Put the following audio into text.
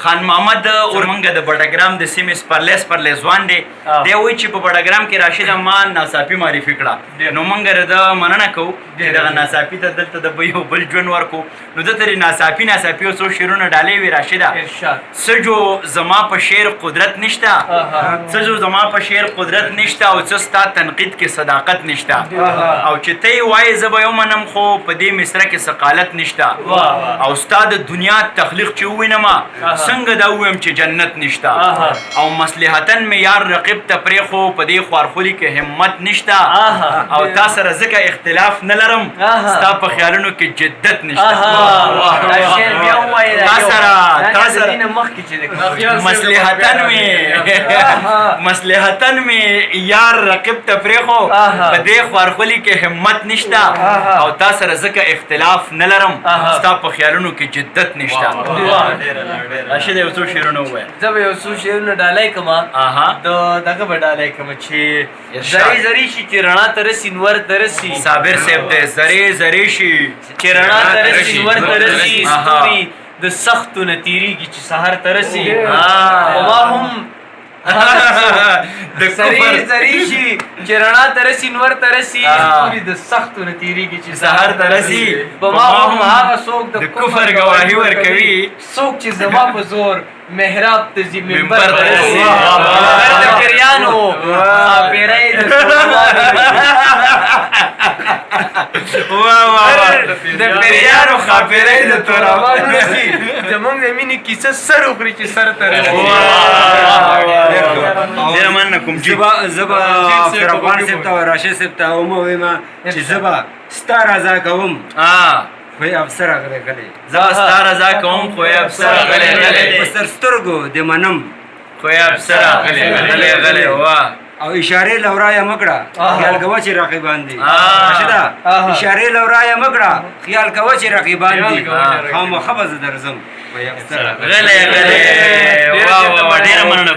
خان محمد اورمنګ د بډاګرام د سیمې سپرلی ځوان دی دی وایي چې په بډاګرام کې راشد ما ناڅاپي معرفي کړه نو موږ د مننه کوو چې دغه ناڅاپي ته دلته د یو بل ژوند ورکو نو ده ترې ناڅاپي ناڅاپي یو څو شعرونه ډالۍ وي راشده سجو زما په شعر قدرت نشته سجو زما په شعر قدرت نشته او څه ستا تنقید کې صداقت نشته او چې ته یې وایې زه به یې ومنم خو په دې مصره کې ثقالت نشته او ستا د دنیا تخلیق چې ووینمه څنګه دا ووایم چې جنت نشته او مصلحتاً مې یار رقیب ته پرېښو په دې خوارخولي کې همت نشته او تا سره ځکه اختلاف نه لرم ستا په خیالونو کې جدت نشته مصلحتاً مې یار رقیب ته پرېښو په دې خوارخولي کې همت نشته او تا سره ځکه اختلاف نه لرم ستا په خیالونو کې جدت نشته راشد یو څو شعرونه ووایه زه به یو څو شعرونه ډالۍ کړم د دغه به ډالۍ کړم چې زری زری شي چې رڼا ته رسي نور ته رسي صابر صاحب دی زری زری شي چې رڼا ته رسي نور ته رسي ستوري د سختو نه تېرېږي چې سهار ته رسي وما هم زری زری شي چې رڼا ته رسي نور ته رسي ستوري د سختو نه تېرېږي چې سهار ته رسي وما هم هغه څوک د کفر ګواهي ورکوي څوک چې زما په زور محراب ته ځي منبر ته رسي د پیریانو ښاپېرۍ د پیریانو ښاپېرۍ د تورابانو رسي زموږ د مینې کیسه سر وخوري چې سر ته رسي ډېره مننه کوم زه به فرافغان صاحب ته او راشد صاحب ته هم ووایم چې زه به ستا رضا کوم خو یې افسر غلی غلی زه به ستا رضا کوم خو یې افسر غلی غلی په سر سترګو د منم خو یې افسر غلی غلی واه او اشارې لورایه مه کړه خیال کوه چې رقیبان دي راشده اشارې لورایه مه کړه خیال کوه چې رقیبان دي خامخا به زه درځم غلی غلی واه واه ډېره مننه